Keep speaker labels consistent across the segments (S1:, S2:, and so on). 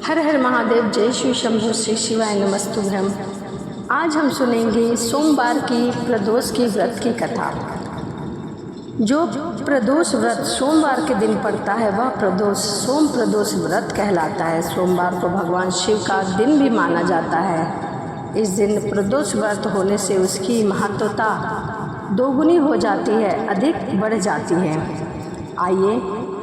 S1: हर हर महादेव, जय शिव शंभु, श्री शिवाय नमस्तुभ्यम। आज हम सुनेंगे सोमवार की प्रदोष की व्रत की कथा। जो प्रदोष व्रत सोमवार के दिन पड़ता है वह प्रदोष सोम प्रदोष व्रत कहलाता है। सोमवार को भगवान शिव का दिन भी माना जाता है। इस दिन प्रदोष व्रत होने से उसकी महत्वता दोगुनी हो जाती है, अधिक बढ़ जाती है। आइए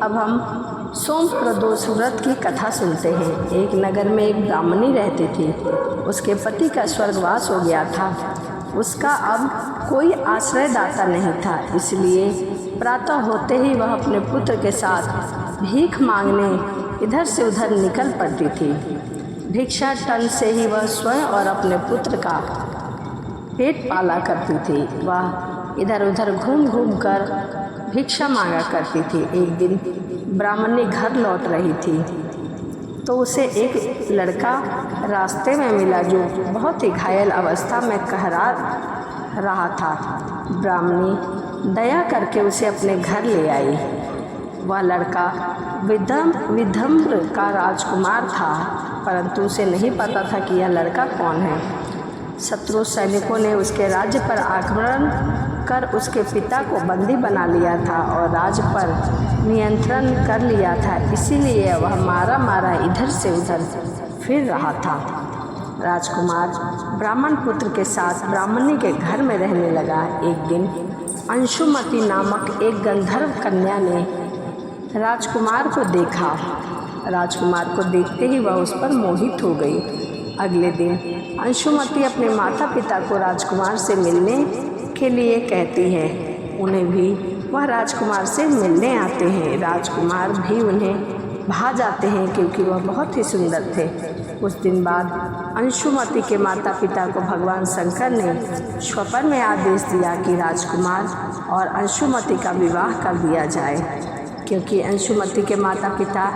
S1: अब हम सोम प्रदोष व्रत की कथा सुनते हैं। एक नगर में एक ब्राह्मणी रहती थी। उसके पति का स्वर्गवास हो गया था। उसका अब कोई आश्रयदाता नहीं था, इसलिए प्रातः होते ही वह अपने पुत्र के साथ भीख मांगने इधर से उधर निकल पड़ती थी। भिक्षाटन से ही वह स्वयं और अपने पुत्र का पेट पाला करती थी। वह इधर उधर घूम घूम कर भिक्षा मांगा करती थी। एक दिन ब्राह्मणी घर लौट रही थी तो उसे एक लड़का रास्ते में मिला जो बहुत ही घायल अवस्था में कहरा रहा था। ब्राह्मणी दया करके उसे अपने घर ले आई। वह लड़का विधम्र का राजकुमार था, परंतु उसे नहीं पता था कि यह लड़का कौन है। शत्रु सैनिकों ने उसके राज्य पर आक्रमण कर उसके पिता को बंदी बना लिया था और राज्य पर नियंत्रण कर लिया था, इसीलिए वह मारा मारा इधर से उधर फिर रहा था। राजकुमार ब्राह्मण पुत्र के साथ ब्राह्मणी के घर में रहने लगा। एक दिन अंशुमती नामक एक गंधर्व कन्या ने राजकुमार को देखा। राजकुमार को देखते ही वह उस पर मोहित हो गई। अगले दिन अंशुमती अपने माता पिता को राजकुमार से मिलने के लिए कहती है। उन्हें भी वह राजकुमार से मिलने आते हैं। राजकुमार भी उन्हें भा जाते हैं क्योंकि वह बहुत ही सुंदर थे। कुछ दिन बाद अंशुमती के माता पिता को भगवान शंकर ने स्वप्न में आदेश दिया कि राजकुमार और अंशुमती का विवाह कर दिया जाए, क्योंकि अंशुमती के माता पिता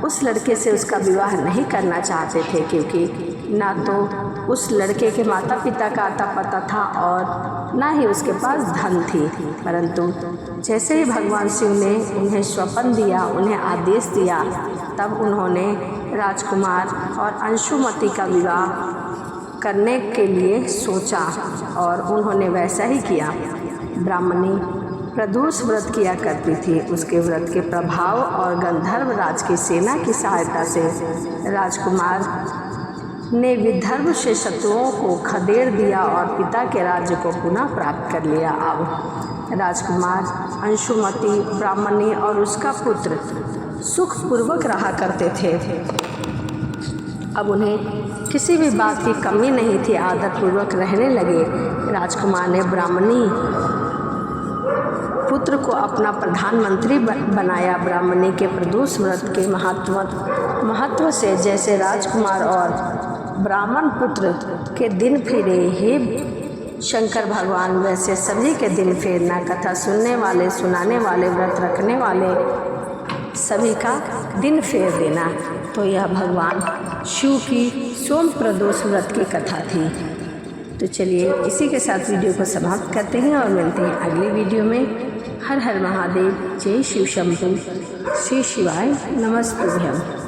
S1: उस लड़के से उसका विवाह नहीं करना चाहते थे, क्योंकि ना तो उस लड़के के माता पिता का आता पता था और ना ही उसके पास धन थी। परंतु जैसे ही भगवान शिव ने उन्हें स्वप्न दिया, उन्हें आदेश दिया, तब उन्होंने राजकुमार और अंशुमती का विवाह करने के लिए सोचा और उन्होंने वैसा ही किया। ब्राह्मणी प्रदोष व्रत किया करती थी। उसके व्रत के प्रभाव और गंधर्व राज की सेना की सहायता से राजकुमार ने विदर्भ से शत्रुओं को खदेड़ दिया और पिता के राज्य को पुनः प्राप्त कर लिया। अब राजकुमार, अंशुमती, ब्राह्मणी और उसका पुत्र सुखपूर्वक रहा करते थे। अब उन्हें किसी भी बात की कमी नहीं थी, आदरपूर्वक रहने लगे। राजकुमार ने ब्राह्मणी पुत्र को अपना प्रधानमंत्री बनाया। ब्राह्मणी के प्रदोष व्रत के महत्व से जैसे राजकुमार और ब्राह्मण पुत्र के दिन फिरे हे शंकर भगवान, वैसे सभी के दिन फेरना। कथा सुनने वाले, सुनाने वाले, व्रत रखने वाले सभी का दिन फेर देना। तो यह भगवान शिव की सोम प्रदोष व्रत की कथा थी। तो चलिए इसी के साथ वीडियो को समाप्त करते हैं और मिलते हैं अगली वीडियो में। हर हर महादेव, जय शिव शंभु, श्री शिवाय नमस्तुभ्यम।